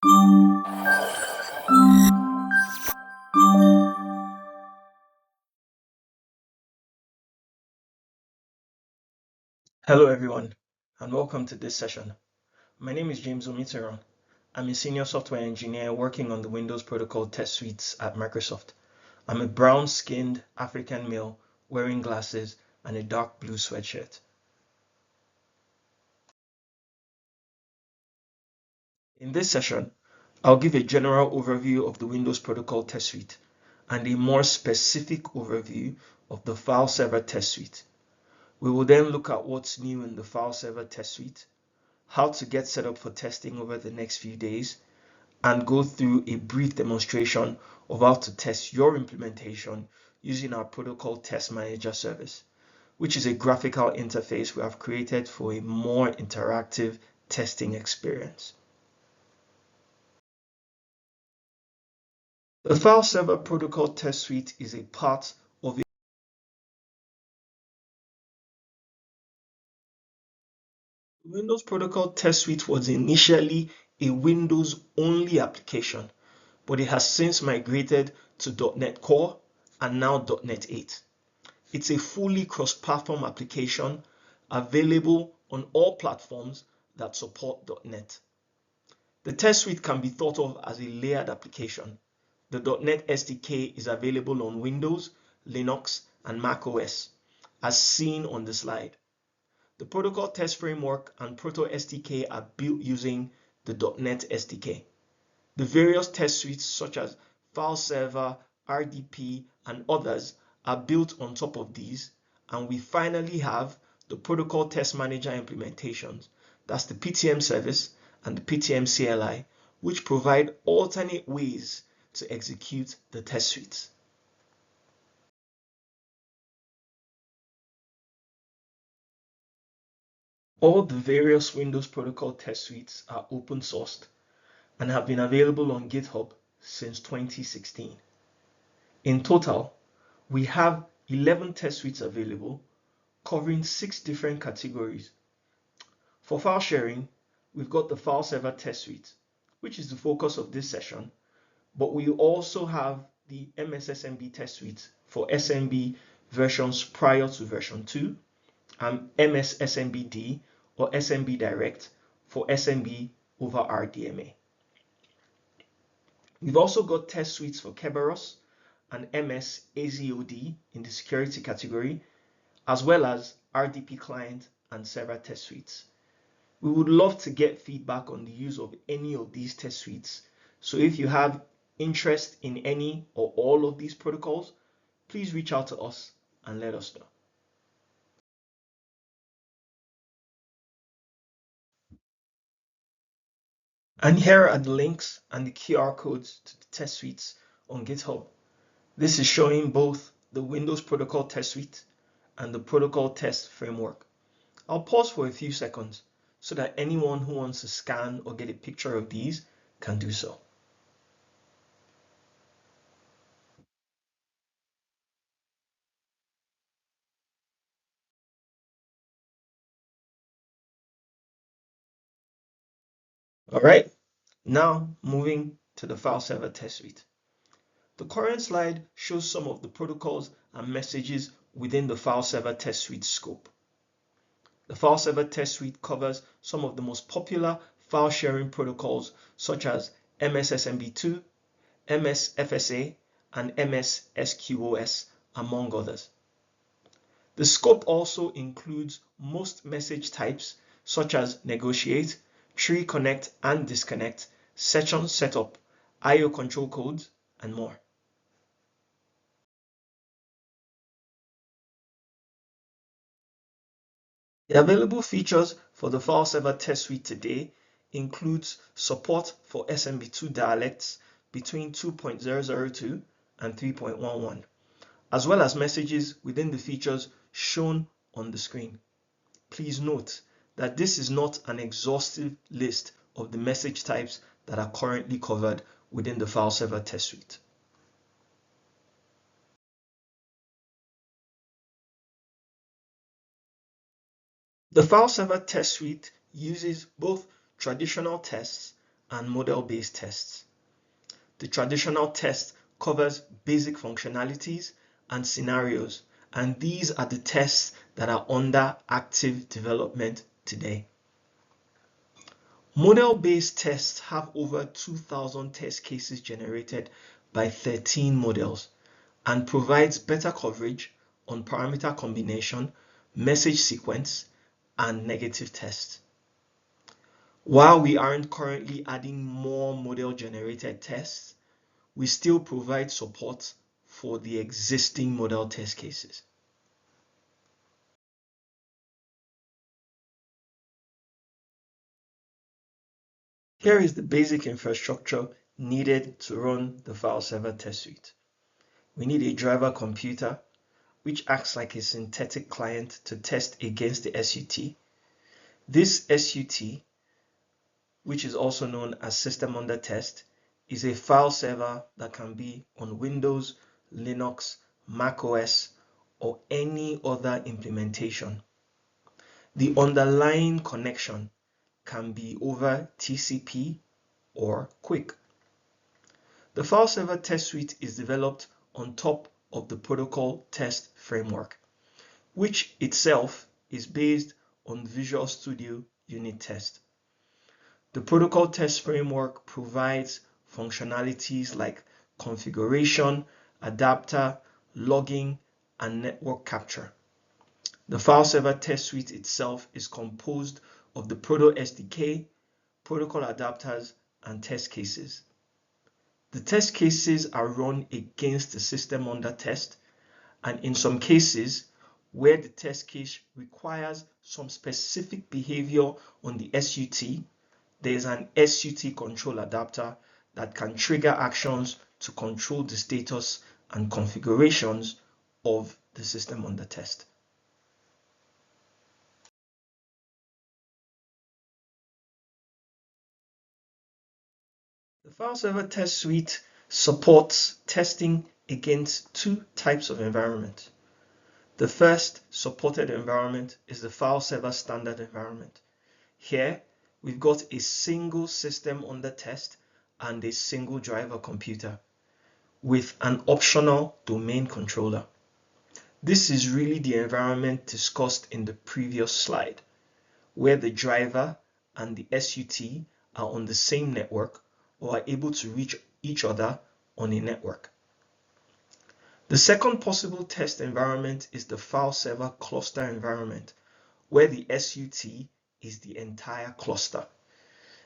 Hello everyone, and welcome to this session. My name is James Omitiran. I'm a senior software engineer working on the Windows Protocol Test Suites at Microsoft. I'm a brown-skinned African male wearing glasses and a dark blue sweatshirt. In this session, I'll give a general overview of the Windows Protocol Test Suite and a more specific overview of the File Server Test Suite. We will then look at what's new in the File Server Test Suite, how to get set up for testing over the next few days, and go through a brief demonstration of how to test your implementation using our Protocol Test Manager service, which is a graphical interface we have created for a more interactive testing experience. The File Server Protocol Test Suite is a part of it. Windows Protocol Test Suite was initially a Windows-only application, but it has since migrated to .NET Core and now .NET 8. It's a fully cross-platform application available on all platforms that support .NET. The test suite can be thought of as a layered application. The .NET SDK is available on Windows, Linux, and Mac OS, as seen on the slide. The Protocol Test Framework and Proto SDK are built using the .NET SDK. The various test suites such as File Server, RDP, and others are built on top of these, and we finally have the Protocol Test Manager implementations, that's the PTM service and the PTM CLI, which provide alternate ways to execute the test suites. All the various Windows Protocol test suites are open sourced and have been available on GitHub since 2016. In total, we have 11 test suites available, covering 6 different categories. For file sharing, we've got the File Server Test Suite, which is the focus of this session, but we also have the MSSMB Test Suite for SMB versions prior to version 2, and MSSMBD or SMB Direct for SMB over RDMA. We've also got test suites for Kerberos and MS AZOD in the security category, as well as RDP client and server test suites. We would love to get feedback on the use of any of these test suites. So if you have interest in any or all of these protocols, please reach out to us and let us know. And here are the links and the QR codes to the test suites on GitHub. This is showing both the Windows Protocol Test Suite and the Protocol Test Framework. I'll pause for a few seconds so that anyone who wants to scan or get a picture of these can do so. All right, now moving to the File Server Test Suite. The current slide shows some of the protocols and messages within the File Server Test Suite scope. The File Server Test Suite covers some of the most popular file sharing protocols such as MSSMB2, MSFSA, and MSSQoS, among others. The scope also includes most message types such as negotiate, tree connect and disconnect, session setup, IO control codes, and more. The available features for the File Server Test Suite today includes support for SMB2 dialects between 2.002 and 3.11, as well as messages within the features shown on the screen. Please note that this is not an exhaustive list of the message types that are currently covered within the File Server Test Suite. The File Server Test Suite uses both traditional tests and model-based tests. The traditional test covers basic functionalities and scenarios, and these are the tests that are under active development today. Model-based tests have over 2,000 test cases generated by 13 models and provides better coverage on parameter combination, message sequence, and negative tests. While we aren't currently adding more model-generated tests, we still provide support for the existing model test cases. Here is the basic infrastructure needed to run the file server test suite. We need a driver computer, which acts like a synthetic client to test against the SUT. This SUT, which is also known as System Under Test, is a file server that can be on Windows, Linux, Mac OS, or any other implementation. The underlying connection can be over TCP or QUIC. The file server test suite is developed on top of the protocol test framework, which itself is based on Visual Studio Unit Test. The protocol test framework provides functionalities like configuration, adapter, logging, and network capture. The file server test suite itself is composed of the Proto SDK, protocol adapters, and test cases. The test cases are run against the system under test, and in some cases, where the test case requires some specific behavior on the SUT, there is an SUT control adapter that can trigger actions to control the status and configurations of the system under test. The file server test suite supports testing against two types of environment. The first supported environment is the file server standard environment. Here, we've got a single system under test and a single driver computer with an optional domain controller. This is really the environment discussed in the previous slide, where the driver and the SUT are on the same network or are able to reach each other on a network. The second possible test environment is the file server cluster environment, where the SUT is the entire cluster.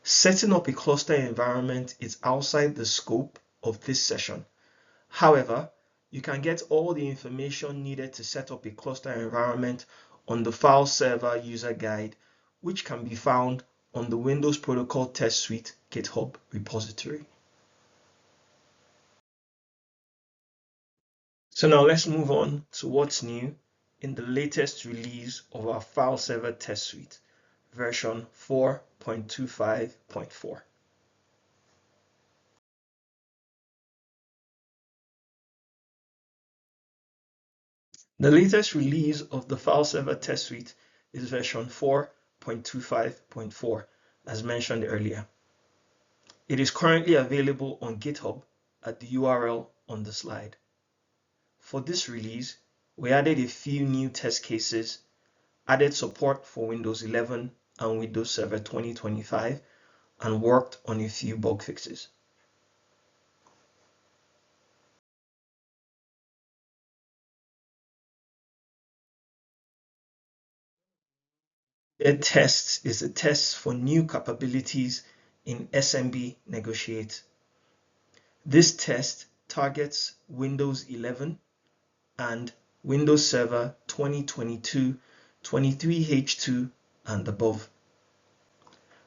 Setting up a cluster environment is outside the scope of this session. However, you can get all the information needed to set up a cluster environment on the file server user guide, which can be found on the Windows Protocol Test Suite GitHub repository. So now let's move on to what's new in the latest release of our file server test suite, version 4.25.4. The latest release of the file server test suite is version 4.25.4, as mentioned earlier. It is currently available on GitHub at the URL on the slide. For this release, we added a few new test cases, added support for Windows 11 and Windows Server 2025, and worked on a few bug fixes. The test is a test for new capabilities in SMB Negotiate. This test targets Windows 11 and Windows Server 2022, 23H2 and above.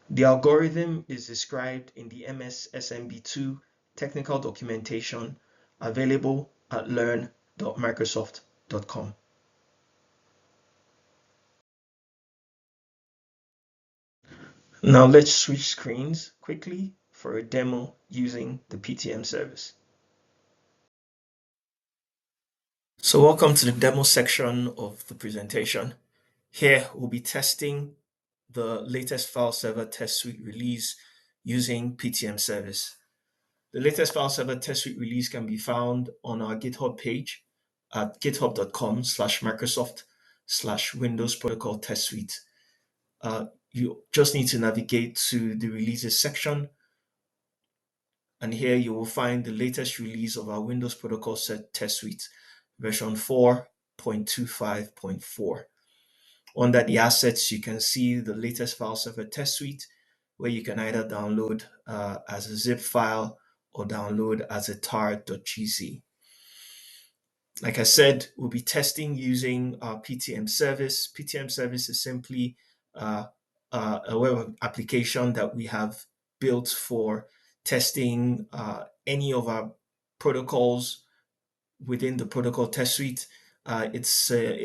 The algorithm is described in the MS SMB2 technical documentation available at learn.microsoft.com. Now let's switch screens quickly for a demo using the PTM service. So welcome to the demo section of the presentation. Here we'll be testing the latest file server test suite release using PTM service. The latest file server test suite release can be found on our GitHub page at github.com/Microsoft/Windows Protocol Test Suite. You just need to navigate to the releases section, and here you will find the latest release of our Windows Protocol Test Suite, version 4.25.4. Under the assets, you can see the latest file server test suite, where you can either download as a zip file or download as a tar.gz. Like I said, we'll be testing using our PTM service. PTM service is simply a web application that we have built for testing any of our protocols within the protocol test suite. It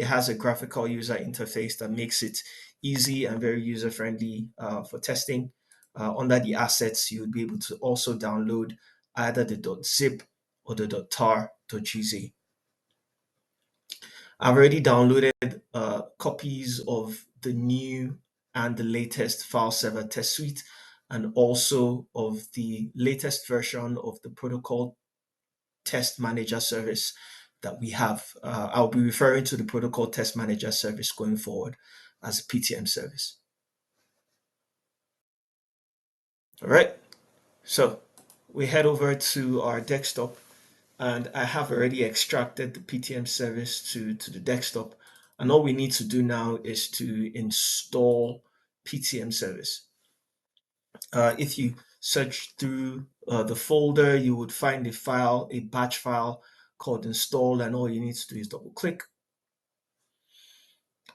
has a graphical user interface that makes it easy and very user friendly for testing. Under the assets, you would be able to also download either the .zip or the .tar.gz. I've already downloaded copies of the new and the latest file server test suite, and also of the latest version of the protocol test manager service that we have. I'll be referring to the protocol test manager service going forward as a PTM service. All right, so we head over to our desktop, and I have already extracted the PTM service to the desktop. And all we need to do now is to install PTM service. If you search through the folder, you would find a batch file called install, and all you need to do is double click.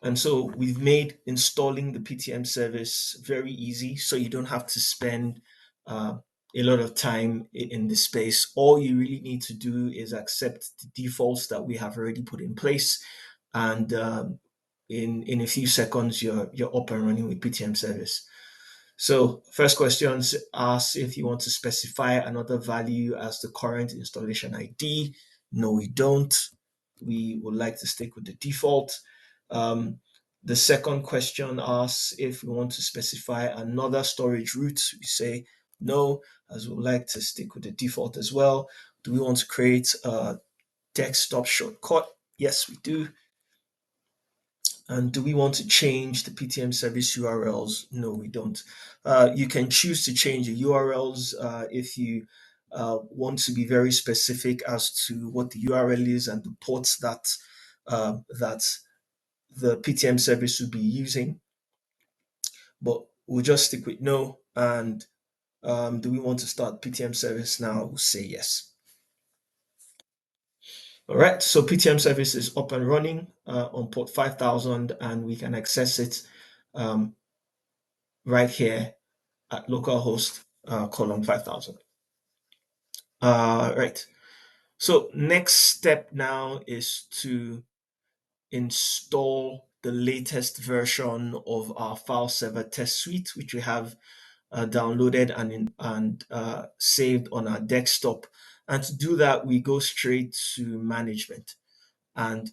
And so we've made installing the PTM service very easy, so you don't have to spend a lot of time in this space. All you really need to do is accept the defaults that we have already put in place, and in a few seconds you're up and running with PTM service. So first question asks if you want to specify another value as the current installation ID. No, we don't. We would like to stick with the default. The second question asks if we want to specify another storage route. We say no, as we would like to stick with the default as well. Do we want to create a desktop shortcut? Yes, we do. And do we want to change the PTM service URLs? No, we don't. You can choose to change the URLs if you want to be very specific as to what the URL is and the ports that the PTM service will be using. But we'll just stick with no. And do we want to start PTM service now? We'll say yes. All right, so PTM service is up and running on port 5000, and we can access it right here at localhost colon 5000. Right. So next step now is to install the latest version of our file server test suite, which we have downloaded and saved on our desktop. And to do that, we go straight to management. And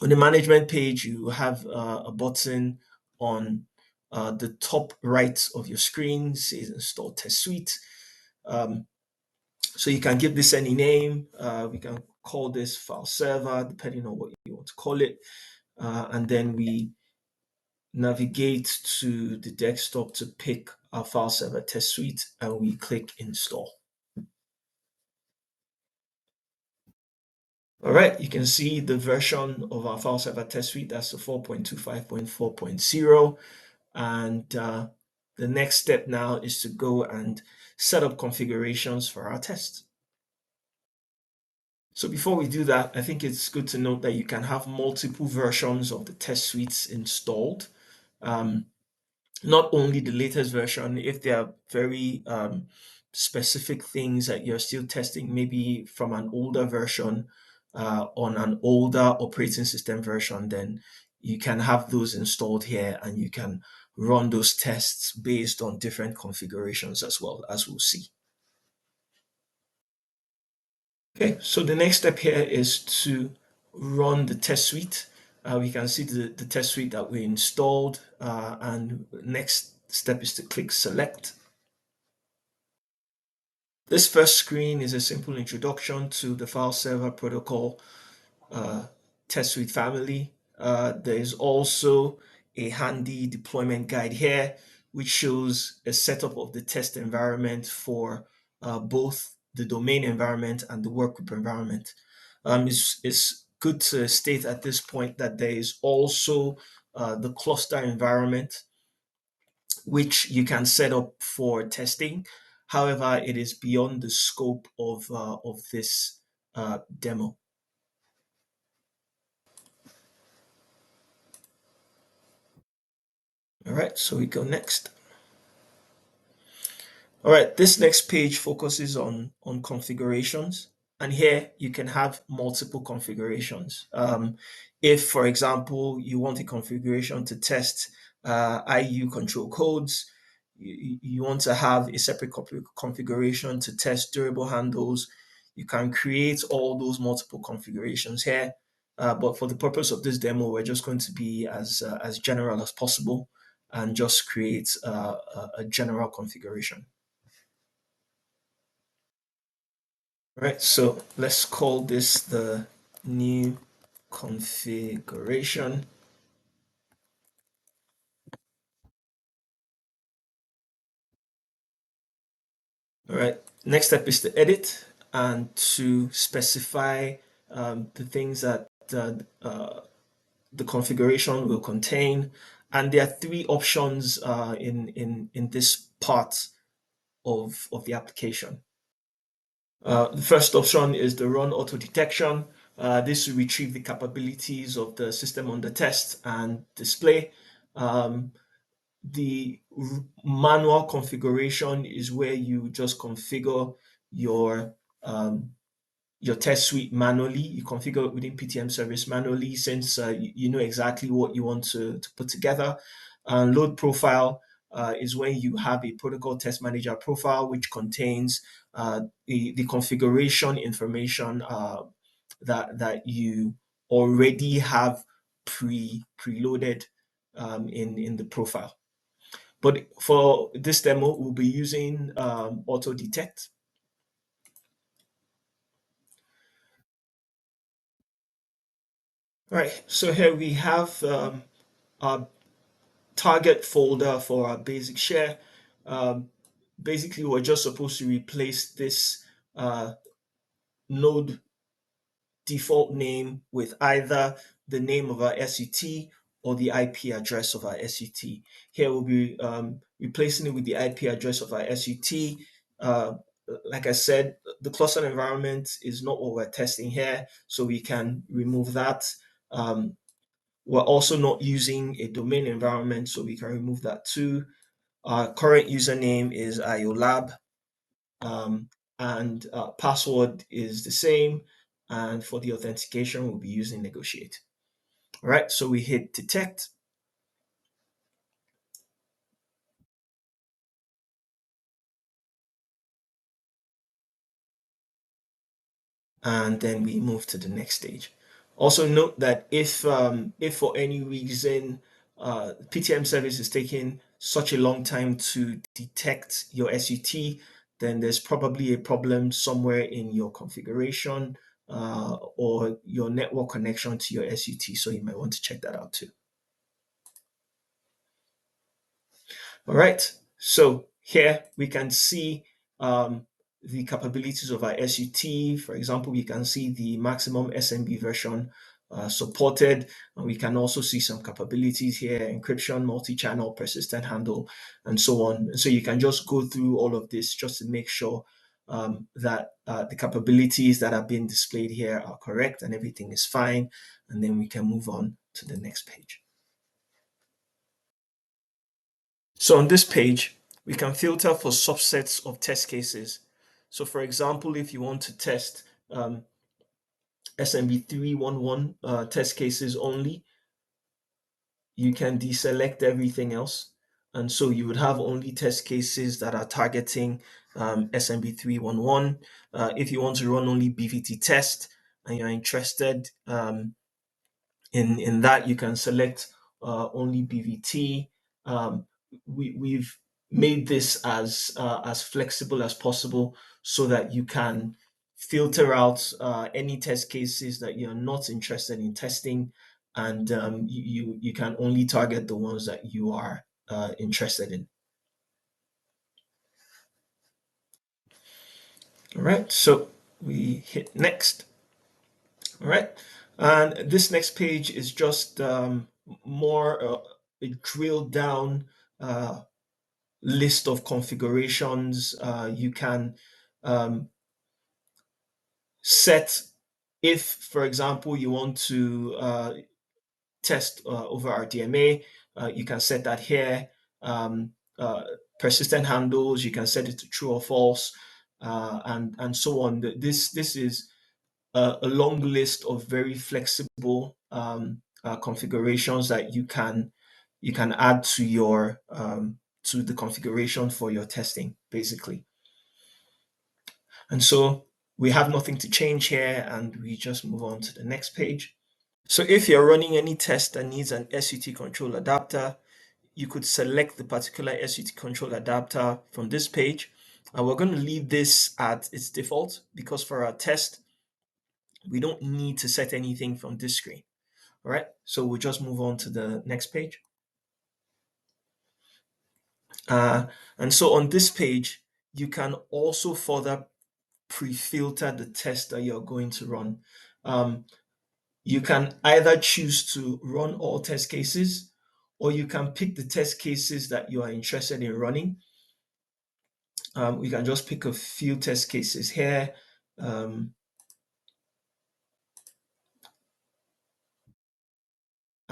on the management page, you have a button on the top right of your screen, says install test suite. So you can give this any name. We can call this file server, depending on what you want to call it. And then we navigate to the desktop to pick our file server test suite, and we click install. All right, you can see the version of our file server test suite. That's the 4.25.4.0. And the next step now is to go and set up configurations for our test. So before we do that, I think it's good to note that you can have multiple versions of the test suites installed. Not only the latest version, if there are very specific things that you're still testing, maybe from an older version on an older operating system version, then you can have those installed here and you can run those tests based on different configurations as well, as we'll see. Okay, so the next step here is to run the test suite. We can see the test suite that we installed, and next step is to click select. This first screen is a simple introduction to the file server protocol uh, test suite family. There is also a handy deployment guide here, which shows a setup of the test environment for both the domain environment and the workgroup environment. It's good to state at this point that there is also the cluster environment, which you can set up for testing. However, it is beyond the scope of this demo. All right, so we go next. All right, this next page focuses on configurations. And here you can have multiple configurations. If, for example, you want a configuration to test IU control codes, you want to have a separate configuration to test durable handles, you can create all those multiple configurations here. But for the purpose of this demo, we're just going to be as general as possible and just create a general configuration. All right, so let's call this the new configuration. All right, next step is to edit and to specify the things that the configuration will contain. And there are three options in this part of the application. The first option is the run auto detection. This will retrieve the capabilities of the system under test and display. Um, the manual configuration is where you just configure your um, your test suite manually. You configure it within PTM service manually since you know exactly what you want to put together. Load profile is when you have a protocol test manager profile which contains the configuration information that you already have preloaded in the profile. But for this demo, we'll be using auto detect. All right, so here we have our target folder for our basic share. Um, Basically, we're just supposed to replace this node default name with either the name of our SUT or the IP address of our SUT. Here we'll be replacing it with the IP address of our SUT. Uh, like I said, the cluster environment is not what we're testing here, so we can remove that. Um, we're also not using a domain environment, so we can remove that too. Our current username is IOLab, um, and password is the same. And for the authentication, we'll be using negotiate. All right, so we hit detect, and then we move to the next stage. Also note that if for any reason PTM service is taking such a long time to detect your SUT, then there's probably a problem somewhere in your configuration or your network connection to your SUT. So you might want to check that out too. All right, so here we can see the capabilities of our SUT. For example, we can see the maximum SMB version supported, and we can also see some capabilities here: encryption, multi-channel, persistent handle, and so on. And so you can just go through all of this just to make sure that the capabilities that are being displayed here are correct and everything is fine, and then we can move on to the next page. So on this page, we can filter for subsets of test cases. So for example, if you want to test SMB3 test cases only, you can deselect everything else. And so you would have only test cases that are targeting SMB3 if you want to run only BVT test and you're interested in that, you can select only BVT. Um, we've made this as flexible as possible so that you can filter out any test cases that you're not interested in testing, and you can only target the ones that you are interested in. All right, so we hit next. All right, and this next page is just more a drill down list of configurations. You can um, set if, for example, you want to test over RDMA, you can set that here. Um, uh, Persistent handles, you can set it to true or false, and so on. This is a long list of very flexible configurations that you can add to your to the configuration for your testing, basically. And so we have nothing to change here, and we just move on to the next page. So if you're running any test that needs an SUT control adapter, you could select the particular SUT control adapter from this page. And we're going to leave this at its default because for our test, we don't need to set anything from this screen. All right, so we'll just move on to the next page. And so on this page, you can also further pre-filter the test that you're going to run. You can either choose to run all test cases, or you can pick the test cases that you are interested in running. We can just pick a few test cases here.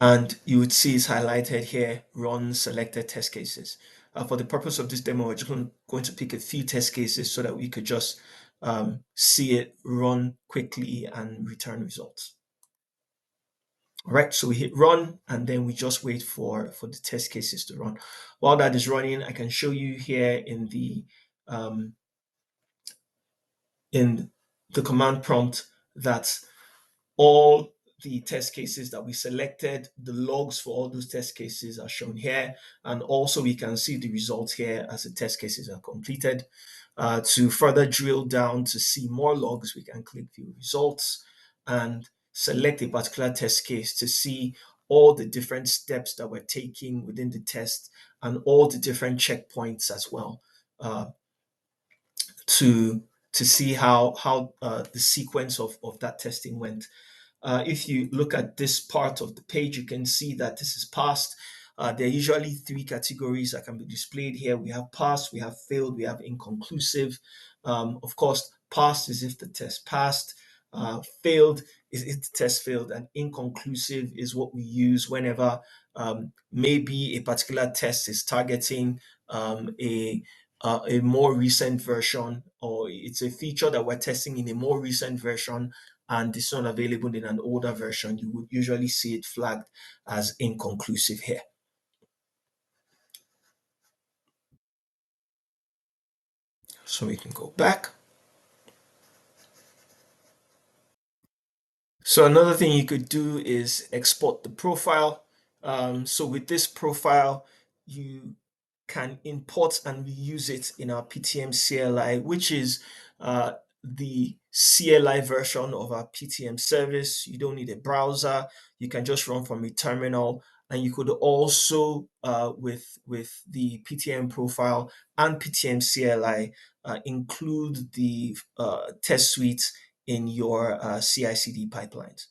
And you would see it's highlighted here, run selected test cases. For the purpose of this demo, we're just going to pick a few test cases so that we could just see it run quickly and return results. All right, so we hit run and then we just wait for the test cases to run. While that is running, I can show you here in the command prompt that all the test cases that we selected, the logs for all those test cases are shown here. And also we can see the results here as the test cases are completed. To further drill down to see more logs, we can click view results and select a particular test case to see all the different steps that we're taking within the test and all the different checkpoints as well, to see how the sequence of that testing went. If you look at this part of the page, you can see that this is passed. There are usually three categories that can be displayed here. We have passed, we have failed, we have inconclusive. Of course, passed is if the test passed, failed is if the test failed, and inconclusive is what we use whenever maybe a particular test is targeting a more recent version, or it's a feature that we're testing in a more recent version and it's not available in an older version. You would usually see it flagged as inconclusive here. So we can go back. So another thing you could do is export the profile. So with this profile, you can import and reuse it in our PTM CLI, which is the CLI version of our PTM service. You don't need a browser. You can just run from a terminal. And you could also, with the PTM profile and PTM CLI, include the test suite in your CI/CD pipelines.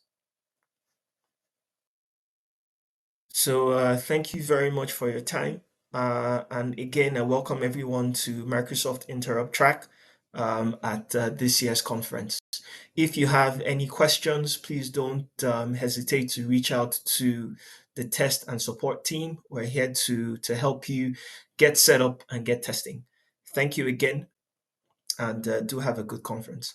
So thank you very much for your time. And again, I welcome everyone to Microsoft Interrupt Track at this year's conference. If you have any questions, please don't hesitate to reach out to the test and support team. We're here to help you get set up and get testing. Thank you again, and do have a good conference.